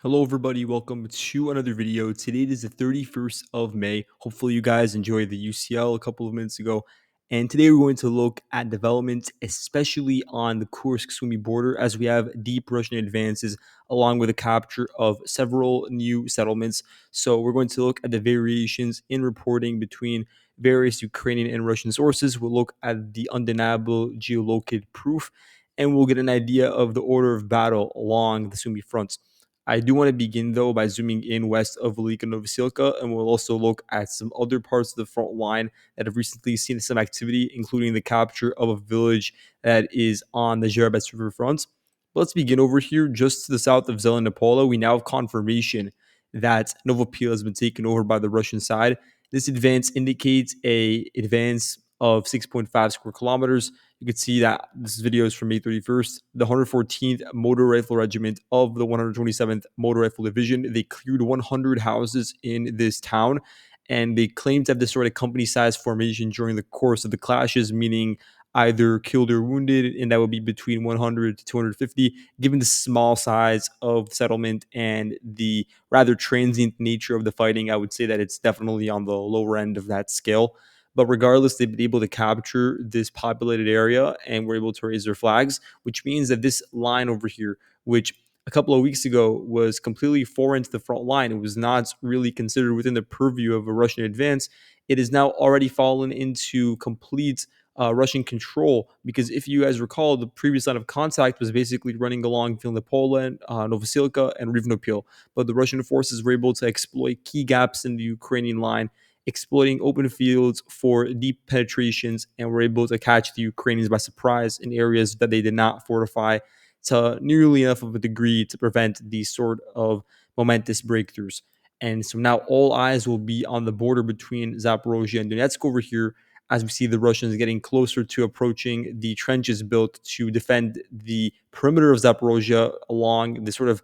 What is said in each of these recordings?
Hello, everybody. Welcome to another video. Today is the 31st of May. Hopefully, you guys enjoyed the UCL a couple of minutes ago. And today, we're going to look at developments, especially on the Kursk-Sumy border, as we have deep Russian advances, along with the capture of several new settlements. So, we're going to look at the variations in reporting between various Ukrainian and Russian sources. We'll look at the undeniable geolocated proof, and we'll get an idea of the order of battle along the Sumy fronts. I do want to begin though by zooming in west of Velika Novosilka, and we'll also look at some other parts of the front line that have recently seen some activity, including the capture of a village that is on the Zherebets River front. But let's begin over here, just to the south of Zelenopola. We now have confirmation that Novopil has been taken over by the Russian side. This advance indicates a advance of 6.5 square kilometers. You can see that this video is from May 31st. The 114th Motor Rifle Regiment of the 127th Motor Rifle Division, they cleared 100 houses in this town, and they claim to have destroyed a company-sized formation during the course of the clashes, meaning either killed or wounded, and that would be between 100 to 250. Given the small size of the settlement and the rather transient nature of the fighting, I would say that it's definitely on the lower end of that scale. But regardless, they've been able to capture this populated area and were able to raise their flags, which means that this line over here, which a couple of weeks ago was completely foreign to the front line, it was not really considered within the purview of a Russian advance. It has now already fallen into complete Russian control, because if you guys recall, the previous line of contact was basically running along Vilnipola, Novosilka, and Rivnopil. But the Russian forces were able to exploit key gaps in the Ukrainian line, exploiting open fields for deep penetrations, and were able to catch the Ukrainians by surprise in areas that they did not fortify to nearly enough of a degree to prevent these sort of momentous breakthroughs. And so now all eyes will be on the border between Zaporozhye and Donetsk over here, as we see the Russians getting closer to approaching the trenches built to defend the perimeter of Zaporozhye along this sort of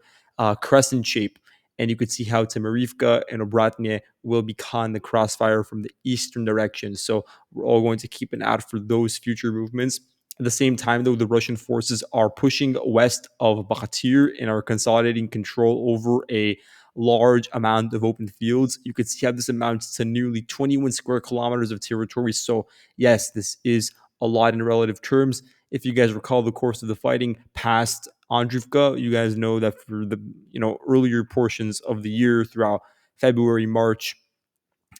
crescent shape. And you could see how Temerivka and Obratne will be caught in the crossfire from the eastern direction. So we're all going to keep an eye out for those future movements. At the same time, though, the Russian forces are pushing west of Bakir and are consolidating control over a large amount of open fields. You could see how this amounts to nearly 21 square kilometers of territory. So, yes, this is a lot in relative terms. If you guys recall the course of the fighting past Andrivka, you guys know that for the earlier portions of the year throughout February, March,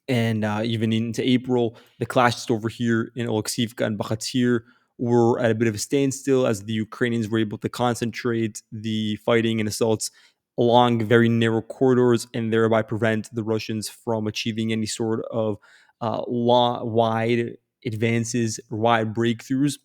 and even into April, the clashes over here in Oleksivka and Bakhatir were at a bit of a standstill as the Ukrainians were able to concentrate the fighting and assaults along very narrow corridors and thereby prevent the Russians from achieving any sort of wide advances or wide breakthroughs.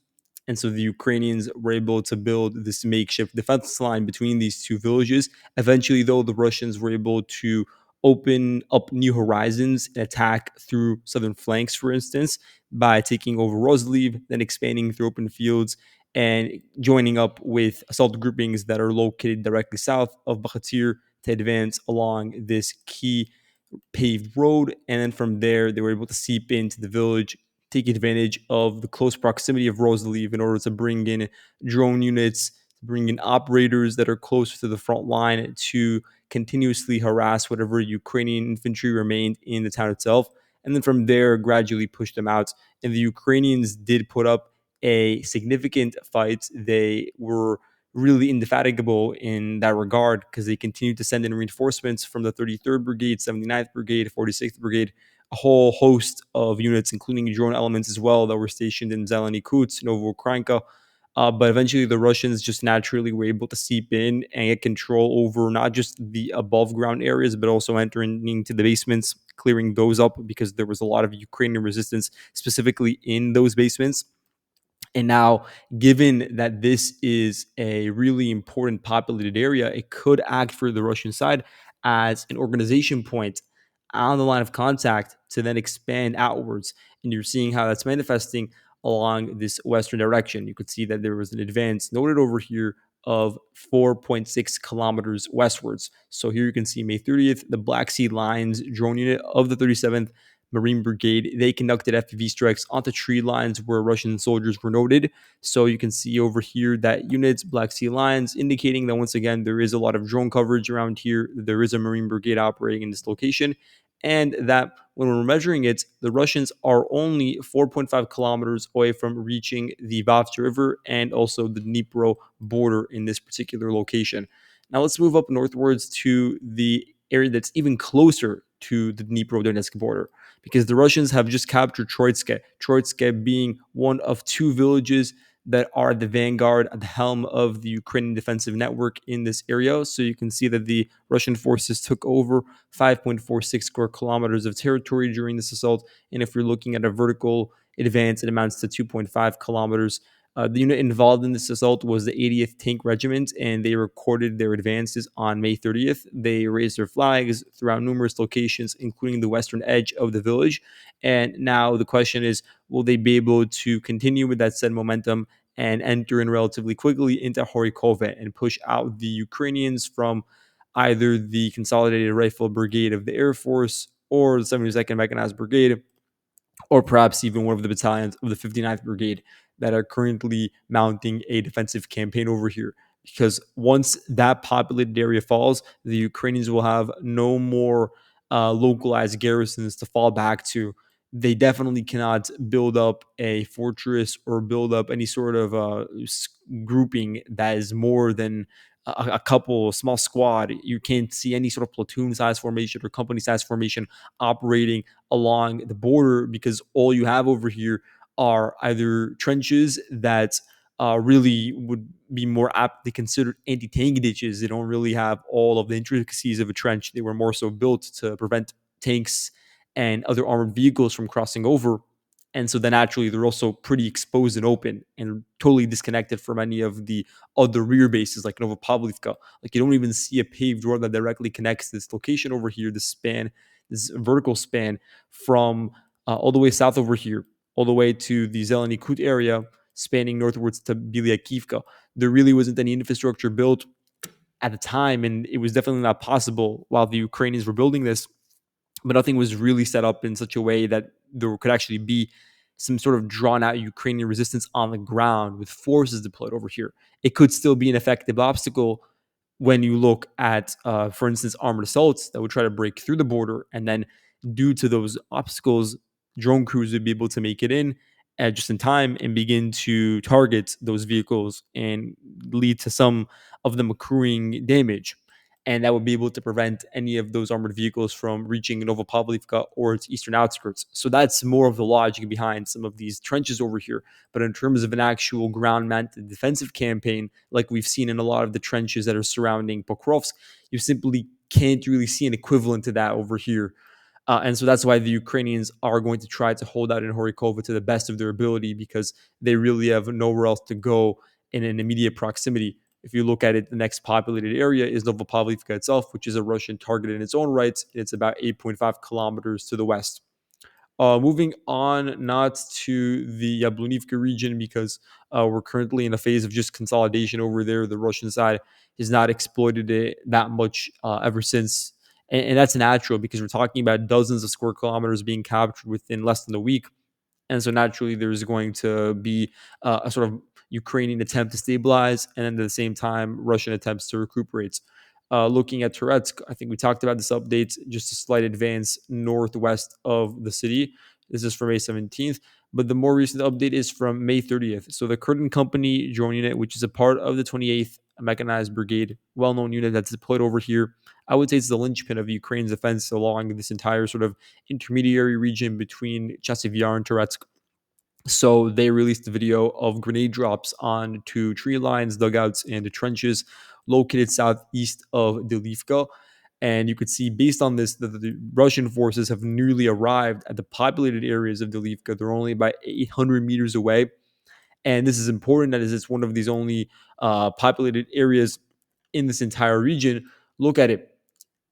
And so the Ukrainians were able to build this makeshift defense line between these two villages. Eventually, though, the Russians were able to open up new horizons and attack through southern flanks, for instance, by taking over Rosliv, then expanding through open fields and joining up with assault groupings that are located directly south of Bakhatir to advance along this key paved road. And then from there, they were able to seep into the village, take advantage of the close proximity of Rosaliv in order to bring in drone units, to bring in operators that are closer to the front line to continuously harass whatever Ukrainian infantry remained in the town itself. And then from there, gradually push them out. And the Ukrainians did put up a significant fight. They were really indefatigable in that regard because they continued to send in reinforcements from the 33rd Brigade, 79th Brigade, 46th Brigade, a whole host of units, including drone elements as well, that were stationed in Zeleny Kuts, Novokranka. But eventually, the Russians just naturally were able to seep in and get control over not just the above ground areas, but also entering into the basements, clearing those up because there was a lot of Ukrainian resistance specifically in those basements. And now, given that this is a really important populated area, it could act for the Russian side as an organization point on the line of contact to then expand outwards. And you're seeing how that's manifesting along this western direction. You could see that there was an advance noted over here of 4.6 kilometers westwards. So here you can see May 30th, the Black Sea Lines drone unit of the 37th Marine Brigade. They conducted FPV strikes onto tree lines where Russian soldiers were noted. So you can see over here that units, Black Sea lines, indicating that once again there is a lot of drone coverage around here. There is a Marine Brigade operating in this location, and that when we're measuring it, the Russians are only 4.5 kilometers away from reaching the Vavta River and also the Dnipro border in this particular location. Now let's move up northwards to the area that's even closer to the Dnipro-Donetsk border, because the Russians have just captured Troitske. Troitske being one of two villages that are at the vanguard, at the helm of the Ukrainian defensive network in this area. So you can see that the Russian forces took over 5.46 square kilometers of territory during this assault. And if you're looking at a vertical advance, it amounts to 2.5 kilometers. The unit involved in this assault was the 80th Tank Regiment, and they recorded their advances on May 30th. They raised their flags throughout numerous locations, including the western edge of the village. And now the question is, will they be able to continue with that said momentum and enter in relatively quickly into Kharkiv and push out the Ukrainians from either the Consolidated Rifle Brigade of the Air Force or the 72nd Mechanized Brigade, or perhaps even one of the battalions of the 59th Brigade that are currently mounting a defensive campaign over here. Because once that populated area falls, the Ukrainians will have no more localized garrisons to fall back to. They definitely cannot build up a fortress or build up any sort of grouping that is more than a couple, a small squad. You can't see any sort of platoon size formation or company size formation operating along the border, because all you have over here are either trenches that really would be more aptly considered anti-tank ditches. They don't really have all of the intricacies of a trench. They were more so built to prevent tanks and other armored vehicles from crossing over. And so then naturally they're also pretty exposed and open and totally disconnected from any of the other rear bases like Novopavlivka. Like you don't even see a paved road that directly connects this location over here, this span, this vertical span from all the way south over here, all the way to the Zeleny Kut area, spanning northwards to Bilyakivka. There really wasn't any infrastructure built at the time, and it was definitely not possible while the Ukrainians were building this. But nothing was really set up in such a way that there could actually be some sort of drawn out Ukrainian resistance on the ground with forces deployed over here. It could still be an effective obstacle when you look at, for instance, armored assaults that would try to break through the border. And then, due to those obstacles, drone crews would be able to make it in just in time and begin to target those vehicles and lead to some of them accruing damage. And that would be able to prevent any of those armored vehicles from reaching Novopavlivka or its eastern outskirts. So that's more of the logic behind some of these trenches over here. But in terms of an actual ground-mounted defensive campaign, like we've seen in a lot of the trenches that are surrounding Pokrovsk, you simply can't really see an equivalent to that over here. And so that's why the Ukrainians are going to try to hold out in Horikova to the best of their ability, because they really have nowhere else to go in an immediate proximity. If you look at it, the next populated area is Novopavlivka itself, which is a Russian target in its own right. It's about 8.5 kilometers to the west. Moving on, not to the Yablonivka region, because we're currently in a phase of just consolidation over there. The Russian side has not exploited it that much ever since. And that's natural, because we're talking about dozens of square kilometers being captured within less than a week. And so naturally, there's going to be a sort of Ukrainian attempt to stabilize, and then at the same time, Russian attempts to recuperate. Looking at Toretsk, I think we talked about this update, just a slight advance northwest of the city. This is from May 17th, but the more recent update is from May 30th. So the Curtin Company drone unit, which is a part of the 28th Mechanized Brigade, well-known unit that's deployed over here, I would say it's the linchpin of Ukraine's defense along this entire sort of intermediary region between Chasiv Yar and Toretsk. So they released a video of grenade drops onto tree lines, dugouts, and trenches located southeast of Delivka. And you could see, based on this, that the Russian forces have nearly arrived at the populated areas of Delivka. They're only about 800 meters away. And this is important, as it's one of these only populated areas in this entire region. Look at it.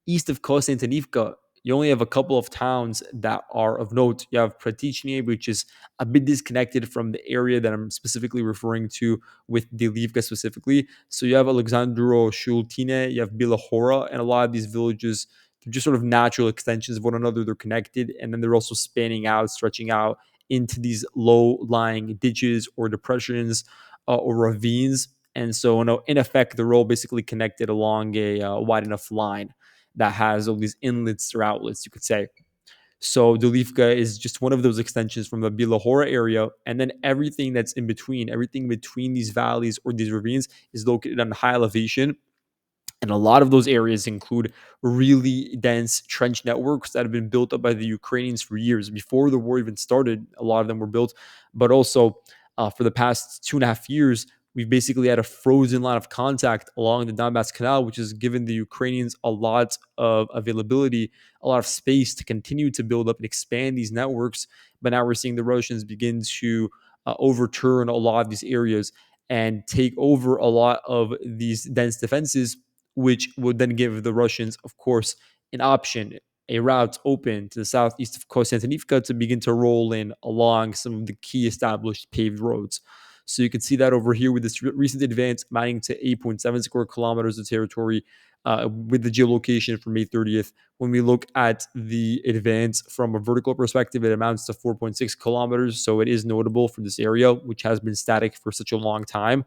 East of Konstantinivka, you only have a couple of towns that are of note. You have Pratichny, which is a bit disconnected from the area that I'm specifically referring to with Delivka specifically. So you have Alexandro Shultine, you have Bilahora, and a lot of these villages, They're just sort of natural extensions of one another. They're connected, and then they're also spanning out, stretching out into these low-lying ditches or depressions or ravines. And so, in effect, they're all basically connected along a wide enough line that has all these inlets or outlets, you could say. So Dolivka is just one of those extensions from the Bilahora area. And then everything between these valleys or these ravines is located on high elevation. And a lot of those areas include really dense trench networks that have been built up by the Ukrainians for years. Before the war even started, a lot of them were built. But also, for the past 2.5 years, we've basically had a frozen line of contact along the Donbass Canal, which has given the Ukrainians a lot of availability, a lot of space to continue to build up and expand these networks. But now we're seeing the Russians begin to overturn a lot of these areas and take over a lot of these dense defenses, which would then give the Russians, of course, an option, a route open to the southeast of Konstantinivka to begin to roll in along some of the key established paved roads. So you can see that over here with this recent advance amounting to 8.7 square kilometers of territory with the geolocation from May 30th. When we look at the advance from a vertical perspective, it amounts to 4.6 kilometers. So it is notable for this area, which has been static for such a long time.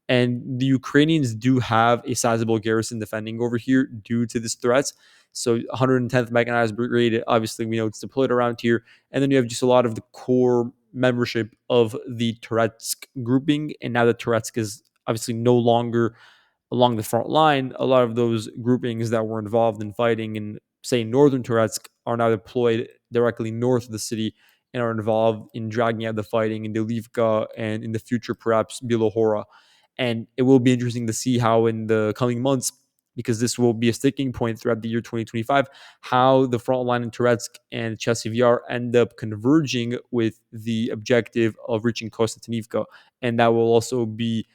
And the Ukrainians do have a sizable garrison defending over here due to this threat. So 110th Mechanized Brigade, obviously, we know it's deployed around here. And then you have just a lot of the core membership of the Toretsk grouping. And now that Toretsk is obviously no longer along the front line, a lot of those groupings that were involved in fighting in, say, northern Toretsk are now deployed directly north of the city and are involved in dragging out the fighting in Delivka and in the future, perhaps Bilohora. And it will be interesting to see how in the coming months, because this will be a sticking point throughout the year 2025, how the front line in Toretsk and Chasiv Yar end up converging with the objective of reaching Konstantinivka. And that will also be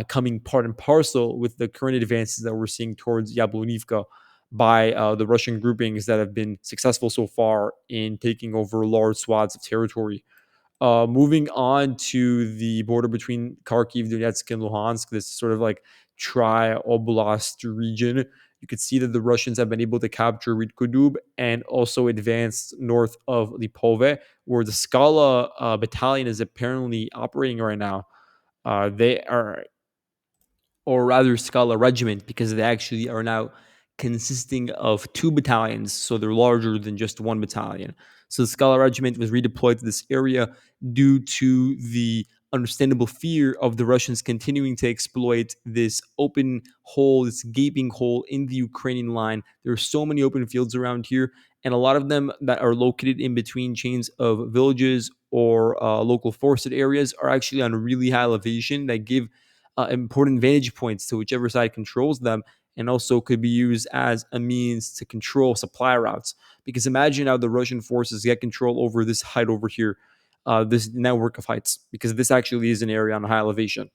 coming part and parcel with the current advances that we're seeing towards Yablonivka by the Russian groupings that have been successful so far in taking over large swaths of territory. Moving on to the border between Kharkiv, Donetsk, and Luhansk, this sort of like tri-oblast region, you could see that the Russians have been able to capture Ridkodub and also advanced north of Lipove, where the Skala battalion is apparently operating right now. They are, or rather Scala Regiment, because they actually are now consisting of two battalions, so they're larger than just one battalion. So the Scala Regiment was redeployed to this area due to the understandable fear of the Russians continuing to exploit this open hole, this gaping hole in the Ukrainian line. There are so many open fields around here, and a lot of them that are located in between chains of villages or local forested areas are actually on really high elevation that give important vantage points to whichever side controls them, and also could be used as a means to control supply routes. Because imagine how the Russian forces get control over this height over here, this network of heights, because this actually is an area on high elevation.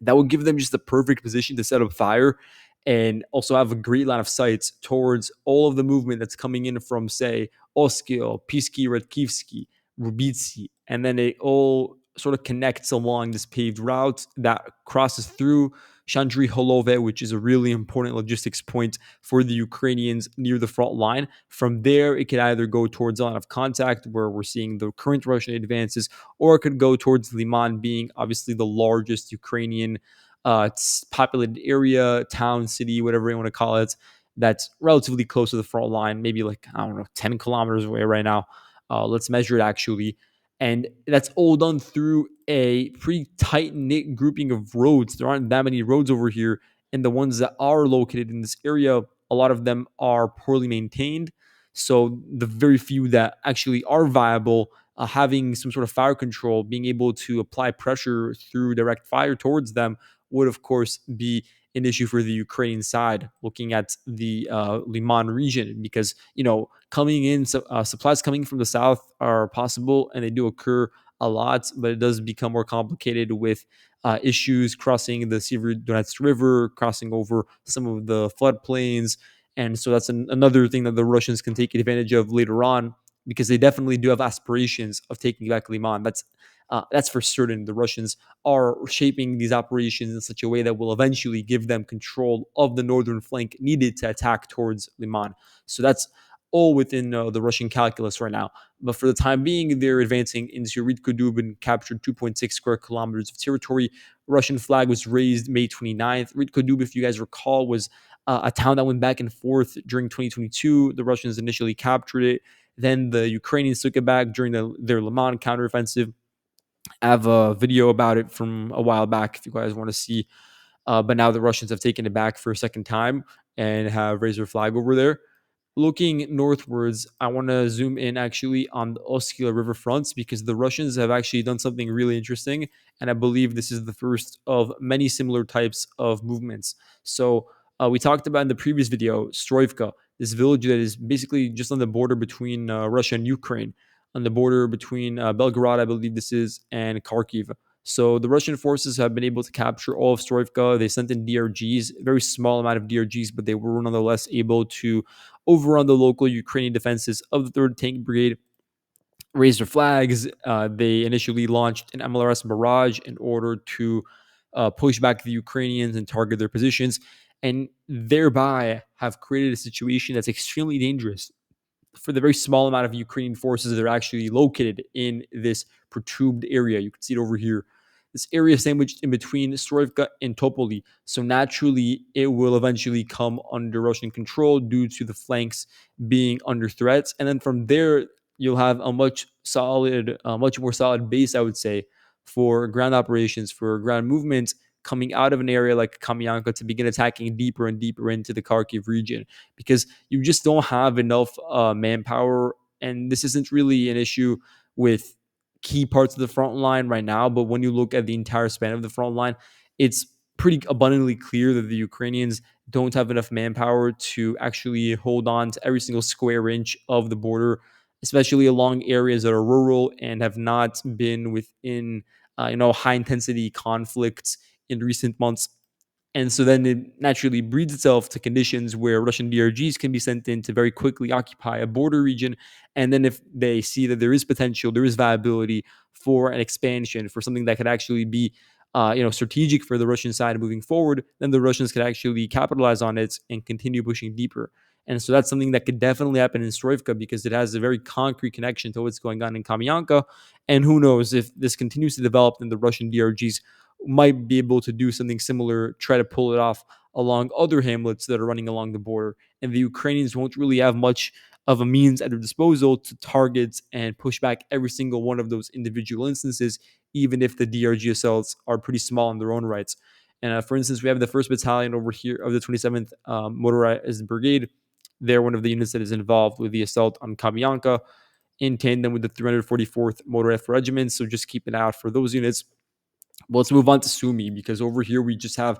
That would give them just the perfect position to set up fire and also have a great line of sight towards all of the movement that's coming in from, say, Oskil, Pisky, Radkivsky, Rubitsy, and then it all sort of connects along this paved route that crosses through Chandri Holove, which is a really important logistics point for the Ukrainians near the front line. From there, it could either go towards a line of contact, where we're seeing the current Russian advances, or it could go towards Liman, being obviously the largest Ukrainian populated area, town, city, whatever you want to call it, that's relatively close to the front line, maybe like, I don't know, 10 kilometers away right now. Let's measure it actually. And that's all done through a pretty tight knit grouping of roads. There aren't that many roads over here. And the ones that are located in this area, a lot of them are poorly maintained. So the very few that actually are viable, having some sort of fire control, being able to apply pressure through direct fire towards them would, of course, be an issue for the Ukrainian side, looking at the Liman region, because, coming in, supplies coming from the south are possible and they do occur a lot, but it does become more complicated with issues crossing the Donetsk River, crossing over some of the floodplains. And so that's another thing that the Russians can take advantage of later on because they definitely do have aspirations of taking back Liman. That's for certain. The Russians are shaping these operations in such a way that will eventually give them control of the northern flank needed to attack towards Liman. So that's all within the Russian calculus right now. But for the time being, they're advancing into Rid and captured 2.6 square kilometers of territory. Russian flag was raised May 29th. Rid if you guys recall, was a town that went back and forth during 2022. The Russians initially captured it. Then the Ukrainians took it back during their Le Mans counteroffensive. I have a video about it from a while back if you guys want to see. But now the Russians have taken it back for a second time and have raised their flag over there. Looking northwards, I want to zoom in actually on the Oskil river fronts because the Russians have actually done something really interesting. And I believe this is the first of many similar types of movements. So we talked about in the previous video, Storifka, this village that is basically just on the border between Russia and Ukraine, on the border between Belgorod, I believe this is, and Kharkiv. So the Russian forces have been able to capture all of Storifka. They sent in DRGs, a very small amount of DRGs, but they were nonetheless able to overrun the local Ukrainian defenses of the 3rd Tank Brigade, raised their flags. They initially launched an MLRS barrage in order to push back the Ukrainians and target their positions, and thereby have created a situation that's extremely dangerous for the very small amount of Ukrainian forces that are actually located in this perturbed area. You can see it over here. This area is sandwiched in between Storivka and Topoli. So naturally, it will eventually come under Russian control due to the flanks being under threats. And then from there, you'll have a much more solid base, I would say, for ground operations, for ground movements coming out of an area like Kamyanka to begin attacking deeper and deeper into the Kharkiv region, because you just don't have enough manpower. And this isn't really an issue with key parts of the front line right now, but when you look at the entire span of the front line, it's pretty abundantly clear that the Ukrainians don't have enough manpower to actually hold on to every single square inch of the border, especially along areas that are rural and have not been within high intensity conflicts in recent months. And so then it naturally breeds itself to conditions where Russian DRGs can be sent in to very quickly occupy a border region. And then if they see that there is potential, there is viability for an expansion, for something that could actually be strategic for the Russian side moving forward, then the Russians could actually capitalize on it and continue pushing deeper. And so that's something that could definitely happen in Storivka because it has a very concrete connection to what's going on in Kamyanka. And who knows, if this continues to develop, then the Russian DRGs might be able to do something similar, try to pull it off along other hamlets that are running along the border. And the Ukrainians won't really have much of a means at their disposal to target and push back every single one of those individual instances, even if the DRGSLs are pretty small in their own rights. And for instance, we have the 1st Battalion over here of the 27th Motorized Brigade. They're one of the units that is involved with the assault on Kamyanka in tandem with the 344th Motorized Regiment. So just keep an eye out for those units. But let's move on to Sumy because over here we just have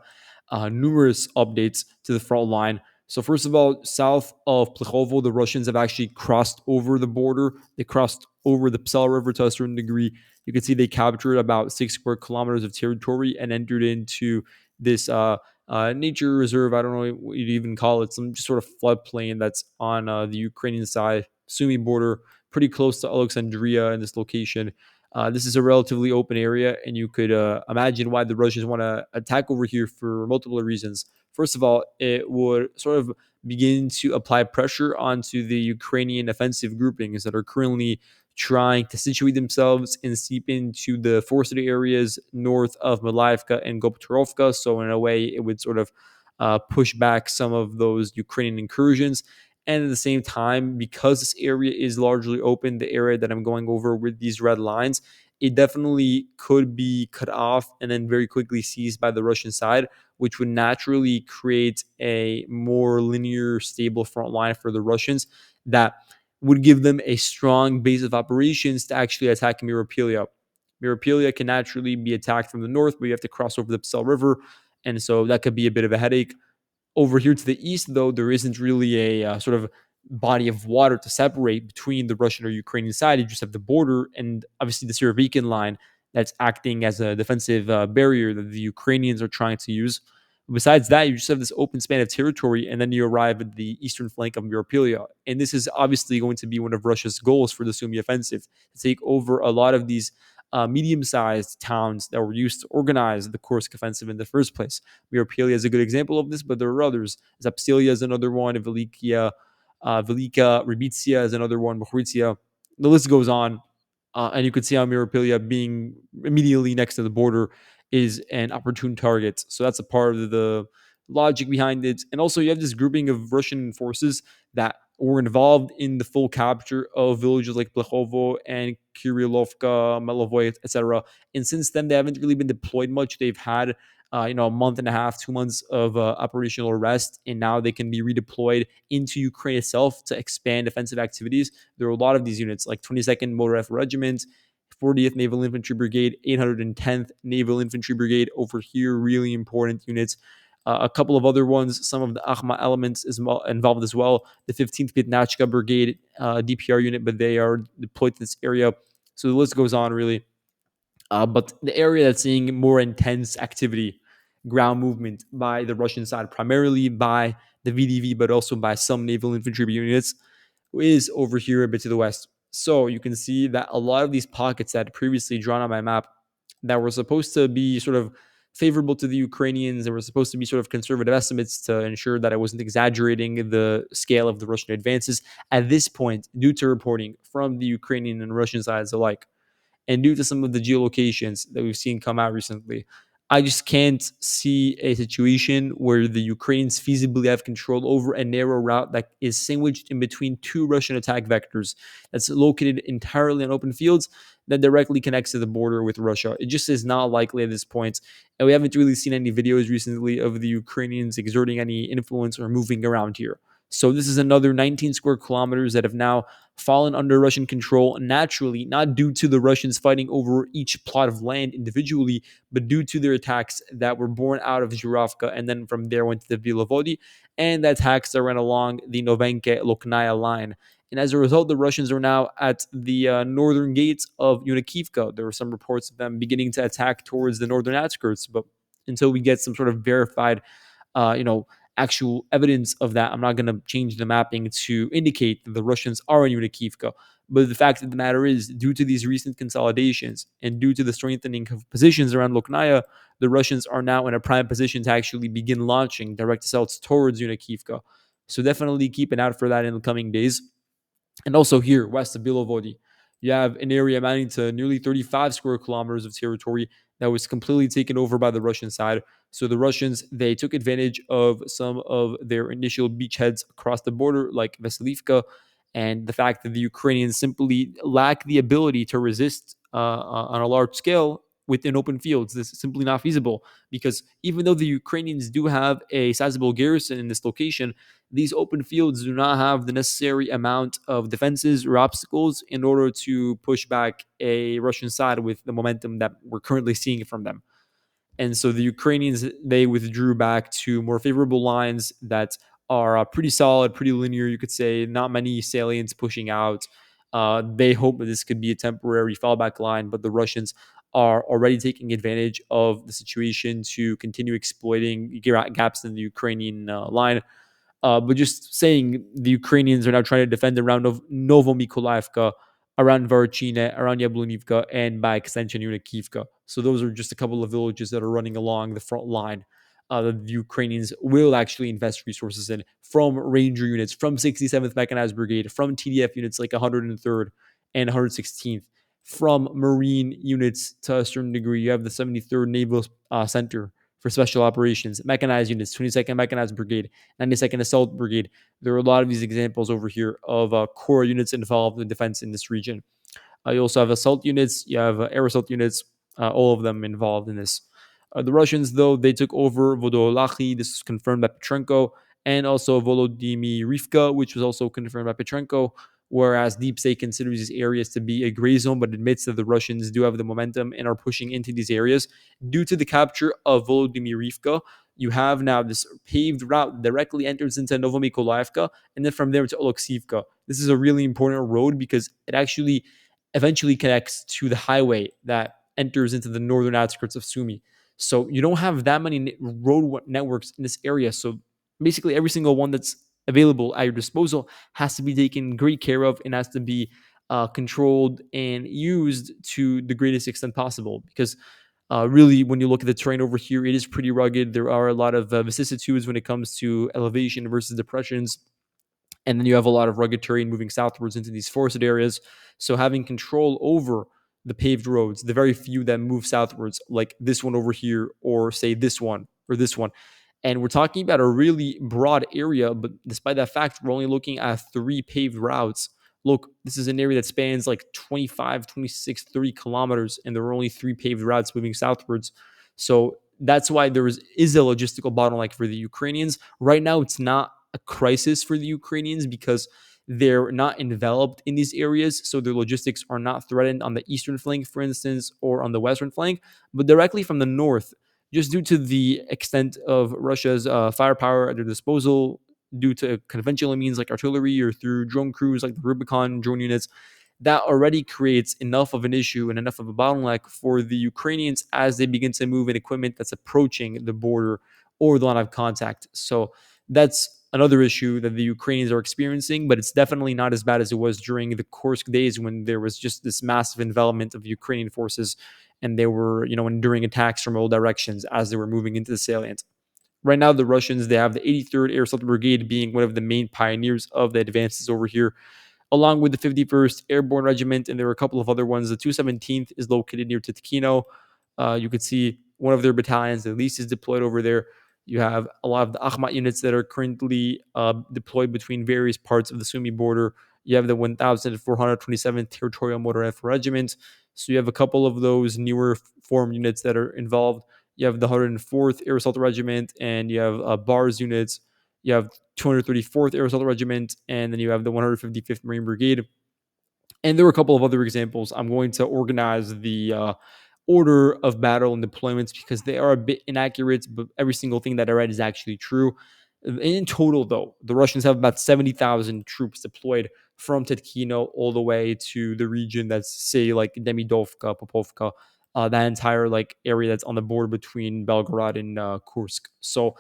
numerous updates to the front line. So first of all, south of Plikhovo, the Russians have actually crossed over the border. They crossed over the Psel River to a certain degree. You can see they captured about 6 square kilometers of territory and entered into this nature reserve. I don't know what you'd even call it. Some just sort of floodplain that's on the Ukrainian side, Sumy border, pretty close to Alexandria in this location. This is a relatively open area, and you could imagine why the Russians want to attack over here for multiple reasons. First of all, it would sort of begin to apply pressure onto the Ukrainian offensive groupings that are currently trying to situate themselves and seep into the forested areas north of Malaivka and Gopturovka. So in a way, it would sort of push back some of those Ukrainian incursions. And at the same time, because this area is largely open, the area that I'm going over with these red lines, it definitely could be cut off and then very quickly seized by the Russian side, which would naturally create a more linear, stable front line for the Russians that would give them a strong base of operations to actually attack Miropilia. Miropilia can naturally be attacked from the north, but you have to cross over the Psel River, and so that could be a bit of a headache. Over here to the east, though, there isn't really a sort of body of water to separate between the Russian or Ukrainian side. You just have the border and obviously the Surovikin line that's acting as a defensive barrier that the Ukrainians are trying to use. Besides that, you just have this open span of territory, and then you arrive at the eastern flank of Myropolya. And this is obviously going to be one of Russia's goals for the Sumy offensive, to take over a lot of these medium-sized towns that were used to organize the Kursk offensive in the first place. Myropolya is a good example of this, but there are others. Zapstilia is another one. Velika, Rybitsia is another one. Bohritsia. The list goes on. And you could see how Myropolya, being immediately next to the border, is an opportune target. So that's a part of the logic behind it. And also, you have this grouping of Russian forces that were involved in the full capture of villages like Plechovo and Kirillovka, Melovoy, etc. And since then, they haven't really been deployed much. They've had a month and a half, 2 months of operational rest, and now they can be redeployed into Ukraine itself to expand offensive activities. There are a lot of these units, like 22nd Motor Rifle Regiment, 40th Naval Infantry Brigade, 810th Naval Infantry Brigade over here, really important units. A couple of other ones, some of the Akhma elements is involved as well. The 15th Pitnachka Brigade DPR unit, but they are deployed to this area. So the list goes on, really. But the area that's seeing more intense activity, ground movement by the Russian side, primarily by the VDV, but also by some naval infantry units, is over here a bit to the west. So you can see that a lot of these pockets that previously drawn on my map that were supposed to be sort of favorable to the Ukrainians and were supposed to be sort of conservative estimates to ensure that I wasn't exaggerating the scale of the Russian advances. At this point, due to reporting from the Ukrainian and Russian sides alike, and due to some of the geolocations that we've seen come out recently, I just can't see a situation where the Ukrainians feasibly have control over a narrow route that is sandwiched in between two Russian attack vectors that's located entirely on open fields that directly connects to the border with Russia. It just is not likely at this point. And we haven't really seen any videos recently of the Ukrainians exerting any influence or moving around here. So this is another 19 square kilometers that have now fallen under Russian control naturally, not due to the Russians fighting over each plot of land individually, but due to their attacks that were born out of Zhuravka and then from there went to the Vilovodi, and the attacks that ran along the Novenke Loknaya line. And as a result, the Russians are now at the northern gates of Yunikivka. There were some reports of them beginning to attack towards the northern outskirts, but until we get some sort of verified, uh, you know, actual evidence of that, I'm not going to change the mapping to indicate that the Russians are in Yunikivka. But the fact of the matter is, due to these recent consolidations and due to the strengthening of positions around Loknaya, the Russians are now in a prime position to actually begin launching direct assaults towards Yunikivka. So definitely keep an eye out for that in the coming days. And also here, west of Bilovodi, you have an area amounting to nearly 35 square kilometers of territory that was completely taken over by the Russian side. So the Russians, they took advantage of some of their initial beachheads across the border, like Vasilivka, and the fact that the Ukrainians simply lack the ability to resist on a large scale within open fields. This is simply not feasible because even though the Ukrainians do have a sizable garrison in this location, these open fields do not have the necessary amount of defenses or obstacles in order to push back a Russian side with the momentum that we're currently seeing from them. And so the Ukrainians, they withdrew back to more favorable lines that are pretty solid, pretty linear, you could say, not many salients pushing out. They hope that this could be a temporary fallback line, but the Russians are already taking advantage of the situation to continue exploiting gaps in the Ukrainian line. But just saying, the Ukrainians are now trying to defend around Novomykolaivka, around Varchine, around Yablonivka, and by extension, Unikivka. So those are just a couple of villages that are running along the front line that the Ukrainians will actually invest resources in from Ranger units, from 67th Mechanized Brigade, from TDF units like 103rd and 116th, from Marine units to a certain degree. You have the 73rd Naval Center for Special Operations, mechanized units, 22nd Mechanized Brigade, 92nd Assault Brigade. There are a lot of these examples over here of core units involved in defense in this region. You also have assault units, you have air assault units, all of them involved in this. The Russians, though, they took over Vodolakhi. This was confirmed by Petrenko, and also Volodymyrivka, which was also confirmed by Petrenko. Whereas Deep State considers these areas to be a gray zone, but admits that the Russians do have the momentum and are pushing into these areas. Due to the capture of Volodymyrivka, you have now this paved route that directly enters into Novomykolaivka, and then from there to Oleksivka. This is a really important road because it actually eventually connects to the highway that enters into the northern outskirts of Sumy. So you don't have that many road networks in this area. So basically, every single one that's available at your disposal has to be taken great care of and has to be controlled and used to the greatest extent possible. Because really, when you look at the terrain over here, it is pretty rugged. There are a lot of vicissitudes when it comes to elevation versus depressions, and then you have a lot of rugged terrain moving southwards into these forested areas. So having control over the paved roads, the very few that move southwards, like this one over here, or say this one or this one. And we're talking about a really broad area, but despite that fact, we're only looking at 3 paved routes. Look, this is an area that spans like 25, 26, 30 kilometers, and there are only 3 paved routes moving southwards. So that's why is a logistical bottleneck for the Ukrainians. Right now, it's not a crisis for the Ukrainians because they're not enveloped in these areas, so their logistics are not threatened on the eastern flank, for instance, or on the western flank, but directly from the north, just due to the extent of Russia's firepower at their disposal, due to conventional means like artillery or through drone crews like the Rubicon drone units, that already creates enough of an issue and enough of a bottleneck for the Ukrainians as they begin to move in equipment that's approaching the border or the line of contact. So that's another issue that the Ukrainians are experiencing, but it's definitely not as bad as it was during the Kursk days when there was just this massive envelopment of Ukrainian forces and they were, enduring attacks from all directions as they were moving into the salient. Right now, the Russians, they have the 83rd Air Assault Brigade being one of the main pioneers of the advances over here, along with the 51st Airborne Regiment, and there are a couple of other ones. The 217th is located near Titkino. You could see one of their battalions, at least, is deployed over there. You have a lot of the Akhmat units that are currently deployed between various parts of the Sumy border. You have the 1,427th Territorial Motor Rifle Regiment. So you have a couple of those newer form units that are involved. You have the 104th Air Assault Regiment, and you have BARS units. You have 234th Air Assault Regiment, and then you have the 155th Marine Brigade. And there were a couple of other examples. I'm going to organize the order of battle and deployments because they are a bit inaccurate, but every single thing that I read is actually true. In total, though, the Russians have about 70,000 troops deployed from Tetkino all the way to the region that's, say, like Demidovka, Popovka, that entire like area that's on the border between Belgorod and Kursk. So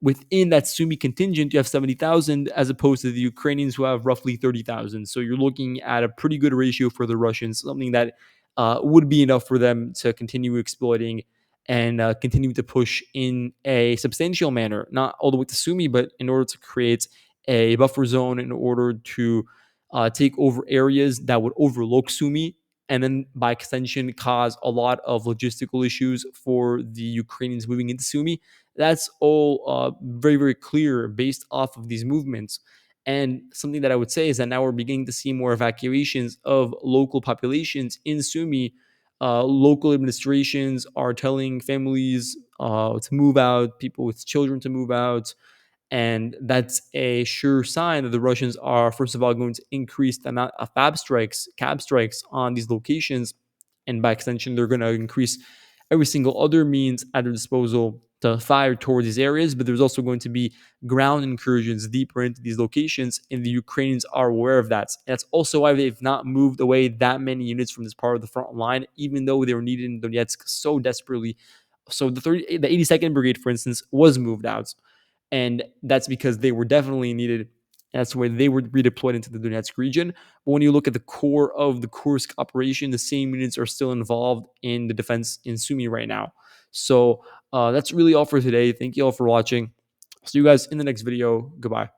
within that Sumy contingent, you have 70,000 as opposed to the Ukrainians who have roughly 30,000. So you're looking at a pretty good ratio for the Russians, something that would be enough for them to continue exploiting and continue to push in a substantial manner, not all the way to Sumy, but in order to create a buffer zone, in order to take over areas that would overlook Sumy, and then by extension cause a lot of logistical issues for the Ukrainians moving into Sumy. That's all very, very clear based off of these movements. And something that I would say is that now we're beginning to see more evacuations of local populations in Sumy. Local administrations are telling families to move out, people with children to move out, and that's a sure sign that the Russians are, first of all, going to increase the amount of cab strikes on these locations. And by extension, they're going to increase every single other means at their disposal to fire towards these areas. But there's also going to be ground incursions deeper into these locations, and the Ukrainians are aware of that. And that's also why they've not moved away that many units from this part of the front line, even though they were needed in Donetsk so desperately. So the 82nd Brigade, for instance, was moved out, and that's because they were definitely needed. That's where they were redeployed into the Donetsk region. But when you look at the core of the Kursk operation, the same units are still involved in the defense in Sumy right now. So that's really all for today. Thank you all for watching. See you guys in the next video. Goodbye.